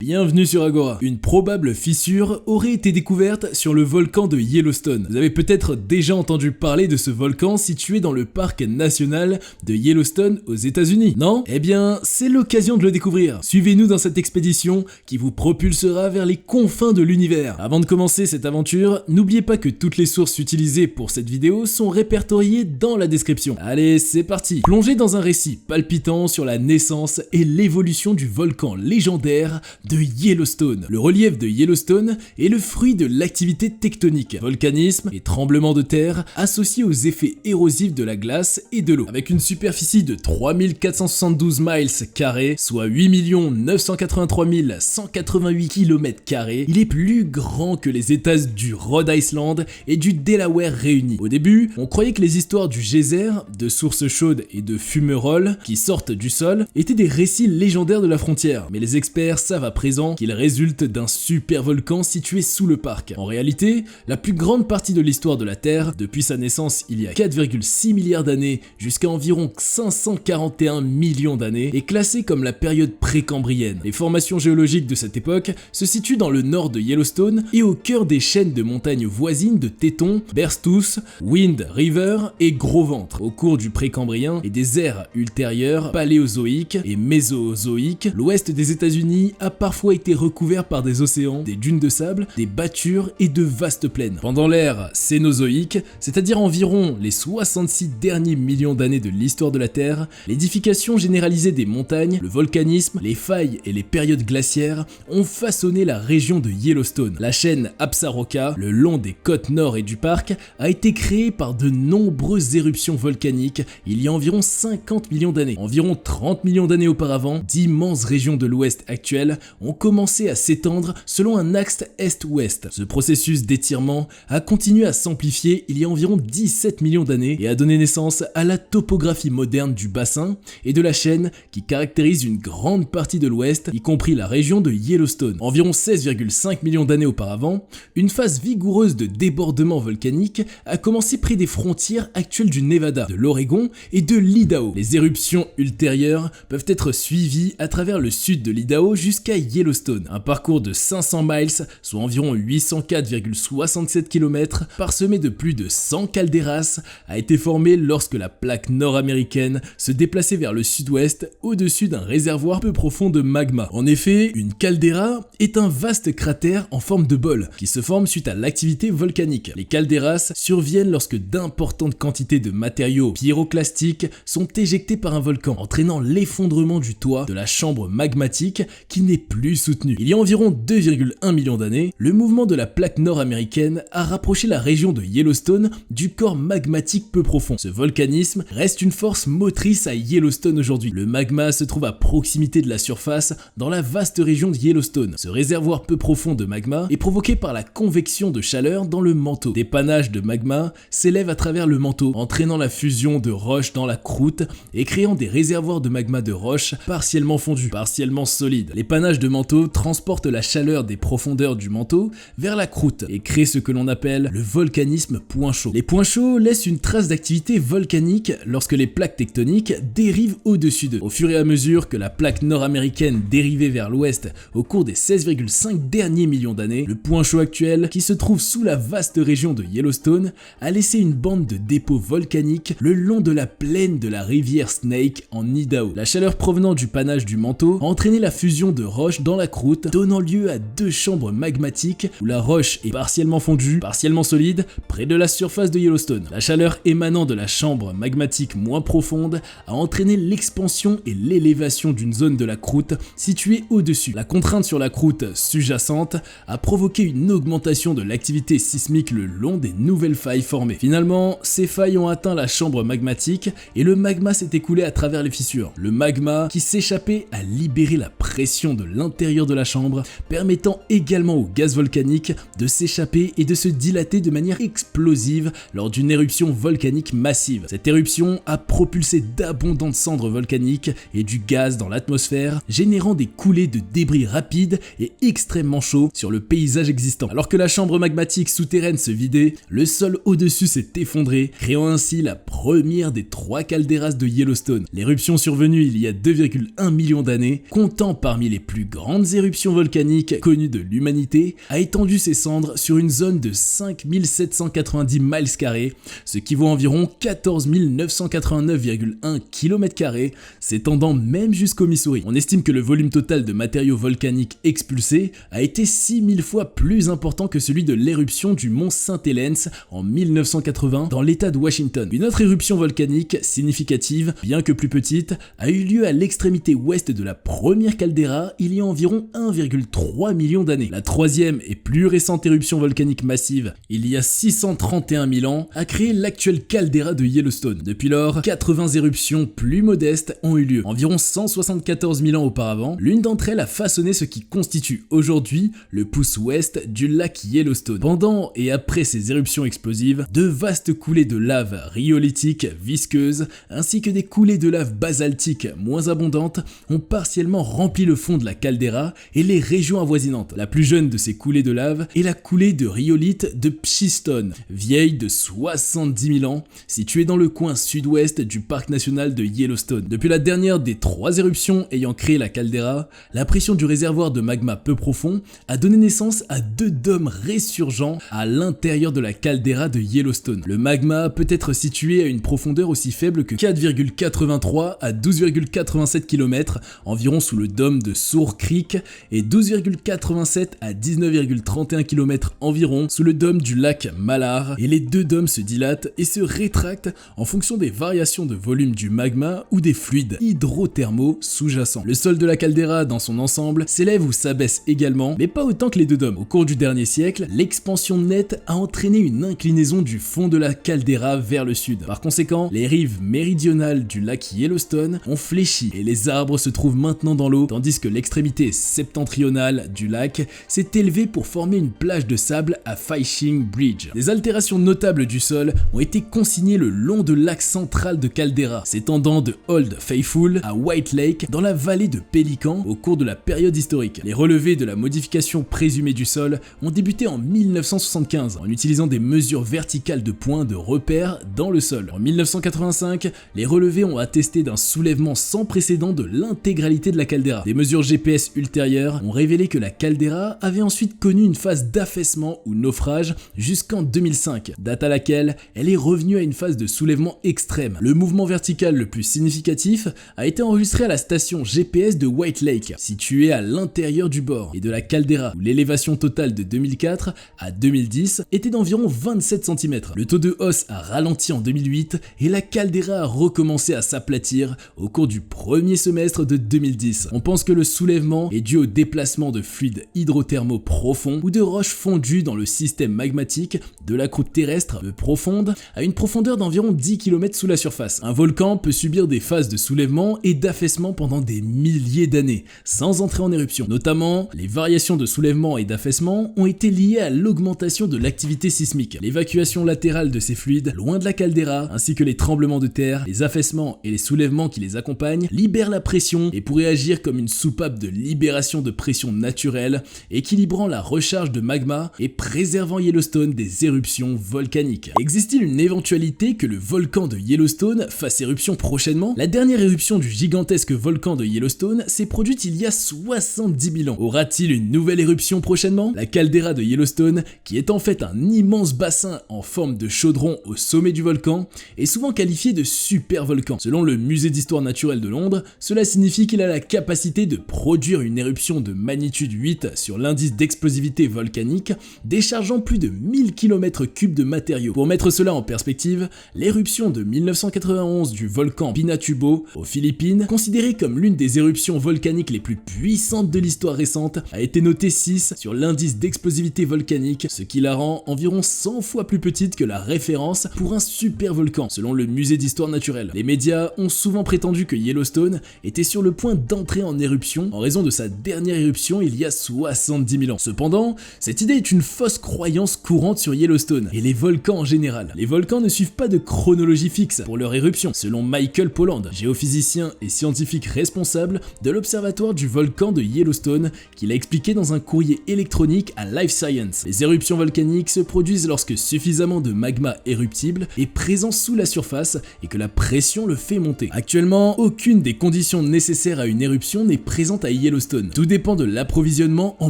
Bienvenue sur Agora. Une probable fissure aurait été découverte sur le volcan de Yellowstone. Vous avez peut-être déjà entendu parler de ce volcan situé dans le parc national de Yellowstone aux États-Unis, non? Eh bien, c'est l'occasion de le découvrir. Suivez-nous dans cette expédition qui vous propulsera vers les confins de l'univers. Avant de commencer cette aventure, n'oubliez pas que toutes les sources utilisées pour cette vidéo sont répertoriées dans la description. Allez, c'est parti. Plongez dans un récit palpitant sur la naissance et l'évolution du volcan légendaire de Yellowstone. Le relief de Yellowstone est le fruit de l'activité tectonique, volcanisme et tremblements de terre associés aux effets érosifs de la glace et de l'eau. Avec une superficie de 3472 miles carrés, soit 8 983 188 km carrés, il est plus grand que les États du Rhode Island et du Delaware réunis. Au début, on croyait que les histoires du geyser, de sources chaudes et de fumerolles qui sortent du sol étaient des récits légendaires de la frontière, mais les experts savent à présent qu'il résulte d'un super volcan situé sous le parc. En réalité, la plus grande partie de l'histoire de la Terre, depuis sa naissance il y a 4,6 milliards d'années jusqu'à environ 541 millions d'années, est classée comme la période précambrienne. Les formations géologiques de cette époque se situent dans le nord de Yellowstone et au cœur des chaînes de montagnes voisines de Teton, Beartooth, Wind River et Gros Ventre. Au cours du précambrien et des ères ultérieures, paléozoïques et mésozoïques, l'ouest des États-Unis a parfois été recouvert par des océans, des dunes de sable, des battures et de vastes plaines. Pendant l'ère cénozoïque, c'est-à-dire environ les 66 derniers millions d'années de l'histoire de la Terre, l'édification généralisée des montagnes, le volcanisme, les failles et les périodes glaciaires ont façonné la région de Yellowstone. La chaîne Absaroka, le long des côtes nord et du parc, a été créée par de nombreuses éruptions volcaniques il y a environ 50 millions d'années. Environ 30 millions d'années auparavant, d'immenses régions de l'ouest actuel ont commencé à s'étendre selon un axe est-ouest. Ce processus d'étirement a continué à s'amplifier il y a environ 17 millions d'années et a donné naissance à la topographie moderne du bassin et de la chaîne qui caractérise une grande partie de l'ouest, y compris la région de Yellowstone. Environ 16,5 millions d'années auparavant, une phase vigoureuse de débordement volcanique a commencé près des frontières actuelles du Nevada, de l'Oregon et de l'Idaho. Les éruptions ultérieures peuvent être suivies à travers le sud de l'Idaho jusqu'à Yellowstone. Un parcours de 500 miles, soit environ 804,67 km, parsemé de plus de 100 calderas, a été formé lorsque la plaque nord-américaine se déplaçait vers le sud-ouest au-dessus d'un réservoir peu profond de magma. En effet, une caldeira est un vaste cratère en forme de bol qui se forme suite à l'activité volcanique. Les calderas surviennent lorsque d'importantes quantités de matériaux pyroclastiques sont éjectés par un volcan, entraînant l'effondrement du toit de la chambre magmatique qui n'est plus soutenu. Il y a environ 2,1 millions d'années, le mouvement de la plaque nord-américaine a rapproché la région de Yellowstone du corps magmatique peu profond. Ce volcanisme reste une force motrice à Yellowstone aujourd'hui. Le magma se trouve à proximité de la surface dans la vaste région de Yellowstone. Ce réservoir peu profond de magma est provoqué par la convection de chaleur dans le manteau. Des panaches de magma s'élèvent à travers le manteau, entraînant la fusion de roches dans la croûte et créant des réservoirs de magma de roches partiellement fondus, partiellement solides. Les panaches de manteau transportent la chaleur des profondeurs du manteau vers la croûte et créent ce que l'on appelle le volcanisme point chaud. Les points chauds laissent une trace d'activité volcanique lorsque les plaques tectoniques dérivent au-dessus d'eux. Au fur et à mesure que la plaque nord-américaine dérivait vers l'ouest au cours des 16,5 derniers millions d'années, le point chaud actuel, qui se trouve sous la vaste région de Yellowstone, a laissé une bande de dépôts volcaniques le long de la plaine de la rivière Snake en Idaho. La chaleur provenant du panache du manteau a entraîné la fusion de roches dans la croûte, donnant lieu à deux chambres magmatiques où la roche est partiellement fondue, partiellement solide, près de la surface de Yellowstone. La chaleur émanant de la chambre magmatique moins profonde a entraîné l'expansion et l'élévation d'une zone de la croûte située au-dessus. La contrainte sur la croûte sous-jacente a provoqué une augmentation de l'activité sismique le long des nouvelles failles formées. Finalement, ces failles ont atteint la chambre magmatique et le magma s'est écoulé à travers les fissures. Le magma qui s'échappait a libéré la pression de l'intérieur de la chambre, permettant également au gaz volcanique de s'échapper et de se dilater de manière explosive lors d'une éruption volcanique massive. Cette éruption a propulsé d'abondantes cendres volcaniques et du gaz dans l'atmosphère, générant des coulées de débris rapides et extrêmement chauds sur le paysage existant. Alors que la chambre magmatique souterraine se vidait, le sol au-dessus s'est effondré, créant ainsi la première des 3 calderas de Yellowstone. L'éruption survenue il y a 2,1 millions d'années, comptant parmi les plus grandes éruptions volcaniques connues de l'humanité, a étendu ses cendres sur une zone de 5790 miles carrés, ce qui vaut environ 14 989,1 km², s'étendant même jusqu'au Missouri. On estime que le volume total de matériaux volcaniques expulsés a été 6000 fois plus important que celui de l'éruption du mont St. Helens en 1980 dans l'état de Washington. Une autre éruption volcanique significative, bien que plus petite, a eu lieu à l'extrémité ouest de la première caldeira il y a environ 1,3 million d'années. La troisième et plus récente éruption volcanique massive, il y a 631 000 ans, a créé l'actuelle caldeira de Yellowstone. Depuis lors, 80 éruptions plus modestes ont eu lieu. Environ 174 000 ans auparavant, l'une d'entre elles a façonné ce qui constitue aujourd'hui le pouce ouest du lac Yellowstone. Pendant et après ces éruptions explosives, de vastes coulées de lave rhyolithique visqueuse ainsi que des coulées de lave basaltique moins abondantes ont partiellement rempli le fond de la caldeira et les régions avoisinantes. La plus jeune de ces coulées de lave est la coulée de rhyolite de Pshistone, vieille de 70 000 ans, située dans le coin sud-ouest du parc national de Yellowstone. Depuis la dernière des 3 éruptions ayant créé la caldeira, la pression du réservoir de magma peu profond a donné naissance à 2 dômes résurgents à l'intérieur de la caldeira de Yellowstone. Le magma peut être situé à une profondeur aussi faible que 4,83 à 12,87 km environ sous le dôme de Sour Creek et 12,87 à 19,31 km environ sous le dôme du lac Malhar, et les 2 dômes se dilatent et se rétractent en fonction des variations de volume du magma ou des fluides hydrothermaux sous-jacents. Le sol de la caldeira dans son ensemble s'élève ou s'abaisse également, mais pas autant que les 2 dômes. Au cours du dernier siècle, l'expansion nette a entraîné une inclinaison du fond de la caldeira vers le sud. Par conséquent, les rives méridionales du lac Yellowstone ont fléchi et les arbres se trouvent maintenant dans l'eau, tandis que l'extrémité septentrionale du lac s'est élevée pour former une plage de sable à Fishing Bridge. Des altérations notables du sol ont été consignées le long de l'axe central de caldeira, s'étendant de Old Faithful à White Lake dans la vallée de Pelican au cours de la période historique. Les relevés de la modification présumée du sol ont débuté en 1975 en utilisant des mesures verticales de points de repère dans le sol. En 1985, les relevés ont attesté d'un soulèvement sans précédent de l'intégralité de la caldeira. Des mesures GPS ultérieures ont révélé que la caldeira avait ensuite connu une phase d'affaissement ou naufrage jusqu'en 2005, date à laquelle elle est revenue à une phase de soulèvement extrême. Le mouvement vertical le plus significatif a été enregistré à la station GPS de White Lake, située à l'intérieur du bord, et de la caldeira, où l'élévation totale de 2004 à 2010 était d'environ 27 cm. Le taux de hausse a ralenti en 2008 et la caldeira a recommencé à s'aplatir au cours du premier semestre de 2010. On pense que le soulèvement est dû au déplacement de fluides hydrothermaux profonds ou de roches fondues dans le système magmatique de la croûte terrestre peu profonde à une profondeur d'environ 10 km sous la surface. Un volcan peut subir des phases de soulèvement et d'affaissement pendant des milliers d'années, sans entrer en éruption. Notamment, les variations de soulèvement et d'affaissement ont été liées à l'augmentation de l'activité sismique. L'évacuation latérale de ces fluides, loin de la caldeira, ainsi que les tremblements de terre, les affaissements et les soulèvements qui les accompagnent, libèrent la pression et pourraient agir comme une soupape de libération de pression naturelle, équilibrant la recharge de magma et préservant Yellowstone des éruptions volcaniques. Existe-t-il une éventualité que le volcan de Yellowstone fasse éruption prochainement? La dernière éruption du gigantesque volcan de Yellowstone s'est produite il y a 70 000 ans. Aura-t-il une nouvelle éruption prochainement? La caldeira de Yellowstone, qui est en fait un immense bassin en forme de chaudron au sommet du volcan, est souvent qualifié de supervolcan. Selon le musée d'histoire naturelle de Londres, cela signifie qu'il a la capacité de produire une éruption de magnitude 8 sur l'indice d'explosivité volcanique, déchargeant plus de 1000 km3 de matériaux. Pour mettre cela en perspective, l'éruption de 1991 du volcan Pinatubo aux Philippines, considérée comme l'une des éruptions volcaniques les plus puissantes de l'histoire récente, a été notée 6 sur l'indice d'explosivité volcanique, ce qui la rend environ 100 fois plus petite que la référence pour un supervolcan, selon le musée d'histoire naturelle. Les médias ont souvent prétendu que Yellowstone était sur le point d'entrer en éruption en raison de sa dernière éruption il y a 70 000 ans. Cependant, cette idée est une fausse croyance courante sur Yellowstone et les volcans en général. Les volcans ne suivent pas de chronologie fixe pour leur éruption, selon Michael Polland, géophysicien et scientifique responsable de l'observatoire du volcan de Yellowstone, qui l'a expliqué dans un courrier électronique à Life Science. Les éruptions volcaniques se produisent lorsque suffisamment de magma éruptible est présent sous la surface et que la pression le fait monter. Actuellement, aucune des conditions nécessaires à une éruption n'est présente à Yellowstone. Tout dépend de l'approvisionnement en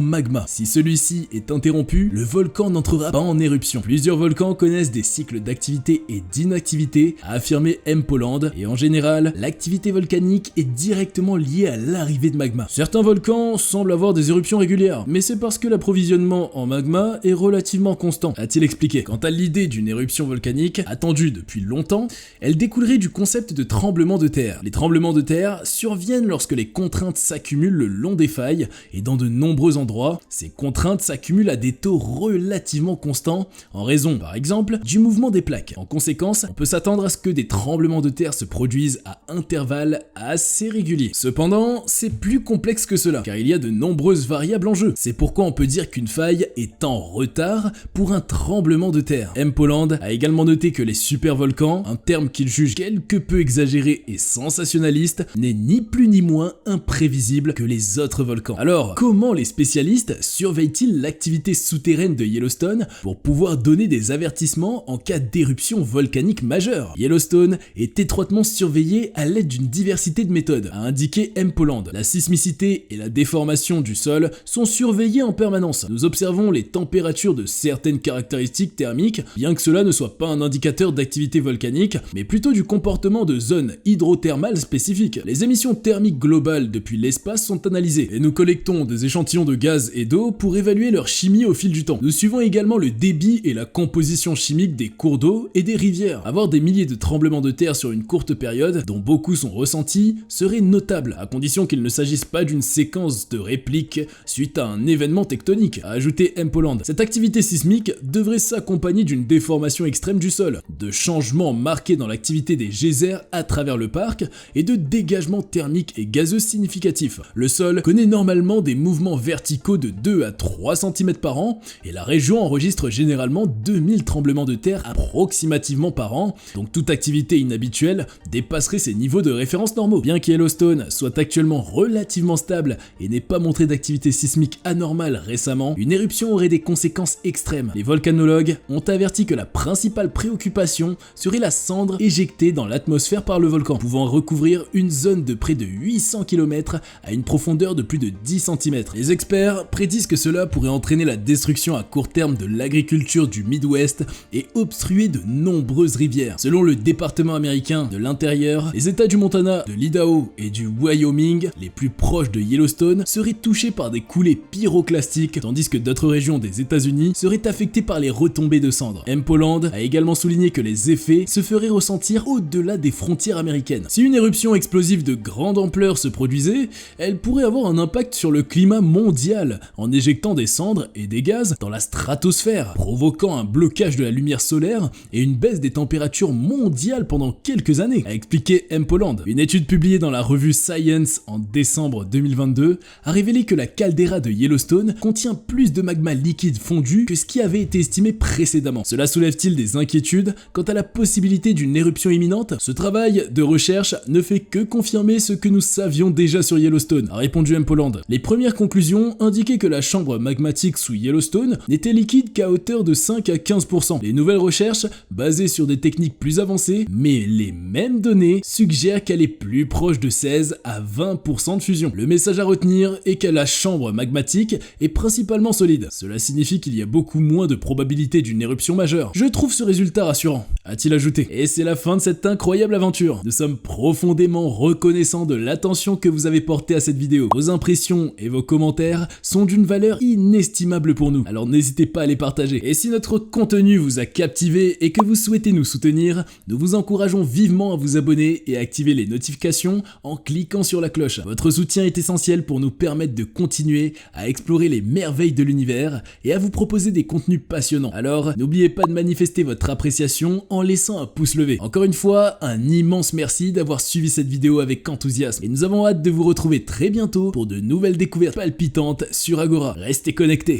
magma. Si celui-ci est interrompu, le volcan n'entrera pas en éruption. Plusieurs volcans connaissent des cycles d'activité et d'inactivité, a affirmé M. Polland, et en général, l'activité volcanique est directement liée à l'arrivée de magma. Certains volcans semblent avoir des éruptions régulières, mais c'est parce que l'approvisionnement en magma est relativement constant, a-t-il expliqué. Quant à l'idée d'une éruption volcanique, attendue depuis longtemps, elle découlerait du concept de tremblement de terre. Les tremblements de terre surviennent lorsque les contraintes s'accumulent le long des failles, et dans de nombreux endroits, ces contraintes s'accumulent à des taux relativement constants, en raison, par exemple, du mouvement des plaques. En conséquence, on peut s'attendre à ce que des tremblements de terre se produisent à intervalles assez réguliers. Cependant, c'est plus complexe que cela, car il y a de nombreuses variables en jeu. C'est pourquoi on peut dire qu'une faille est en retard pour un tremblement de terre. M. Polland a également noté que les supervolcans, un terme qu'il juge quelque peu exagéré et sensationnaliste, n'est ni plus ni moins imprévisible que les autres volcans. Alors, comment les spécialistes surveillent-ils l'activité souterraine de Yellowstone pour pouvoir donner des avertissements en cas d'éruption volcanique majeure? Yellowstone est étroitement surveillé à l'aide d'une diversité de méthodes, a indiqué M. Polland. La sismicité et la déformation du sol sont surveillées en permanence. Nous observons les températures de certaines caractéristiques thermiques, bien que cela ne soit pas un indicateur d'activité volcanique, mais plutôt du comportement de zones hydrothermales spécifiques. Les émissions thermiques globales depuis l'espace sont analysées, et nous collectons des échantillons de gaz et d'eau pour évaluer leur chimie au fil du temps. Nous suivons également le débit et la composition chimique des cours d'eau et des rivières. Avoir des milliers de tremblements de terre sur une courte période, dont beaucoup sont ressentis, serait notable, à condition qu'il ne s'agisse pas d'une séquence de répliques suite à un événement tectonique, a ajouté M. Polland. Cette activité sismique devrait s'accompagner d'une déformation extrême du sol, de changements marqués dans l'activité des geysers à travers le parc et de dégagements thermiques et gazeux significatifs. Le sol connaît normalement des mouvements verticaux de 2 à 3 cm par an et la région enregistre généralement 2000 tremblements de terre approximativement par an, donc toute activité inhabituelle dépasserait ces niveaux de référence normaux. Bien que Yellowstone soit actuellement relativement stable et n'ait pas montré d'activité sismique anormale récemment, une éruption aurait des conséquences extrêmes. Les volcanologues ont averti que la principale préoccupation serait la cendre éjectée dans l'atmosphère par le volcan, pouvant recouvrir une zone de près de 800 km à une profondeur de plus de 10 cm. Les experts prédisent que cela pourrait entraîner la destruction à court terme de l'agriculture du Midwest et obstruer de nombreuses rivières. Selon le département américain de l'intérieur, les états du Montana, de l'Idaho et du Wyoming, les plus proches de Yellowstone, seraient touchés par des coulées pyroclastiques, tandis que d'autres régions des États-Unis seraient affectées par les retombées de cendres. M. Polland a également souligné que les effets se feraient ressentir au-delà des frontières américaines. Si une éruption explosive de grande ampleur se produisait, elle pourrait avoir un impact sur le climat mondial en éjectant des cendres et des gaz dans la stratosphère, provoquant un blocage de la lumière solaire et une baisse des températures mondiales pendant quelques années, a expliqué M. Polland. Une étude publiée dans la revue Science en décembre 2022 a révélé que la caldeira de Yellowstone contient plus de magma liquide fondu que ce qui avait été estimé précédemment. Cela soulève-t-il des inquiétudes quant à la possibilité d'une éruption imminente? Ce travail de recherche ne fait que confirmer ce que nous savions déjà sur Yellowstone, a répondu M. Polland. Les premières conclusions indiquaient que la chambre magmatique sous Yellowstone n'était liquide qu'à hauteur de 5 à 15%. Les nouvelles recherches, basées sur des techniques plus avancées, mais les mêmes données, suggèrent qu'elle est plus proche de 16 à 20% de fusion. Le message à retenir est que la chambre magmatique est principalement solide. Cela signifie qu'il y a beaucoup moins de probabilité d'une éruption majeure. Je trouve ce résultat rassurant, a-t-il ajouté. Et c'est la fin de cette incroyable aventure. Nous sommes profondément reconnaissants de l'attention que vous avez portée à cette vidéo. Vos impressions et vos commentaires sont d'une valeur inestimable pour nous, alors n'hésitez pas à les partager. Et si notre contenu vous a captivé et que vous souhaitez nous soutenir, nous vous encourageons vivement à vous abonner et à activer les notifications en cliquant sur la cloche. Votre soutien est essentiel pour nous permettre de continuer à explorer les merveilles de l'univers et à vous proposer des contenus passionnants. Alors n'oubliez pas de manifester votre appréciation en laissant un pouce levé. Encore une fois, un immense merci d'avoir suivi cette vidéo avec enthousiasme et nous avons hâte de vous retrouver très bientôt pour de nouvelles découvertes palpitantes sur Agora. Restez connectés.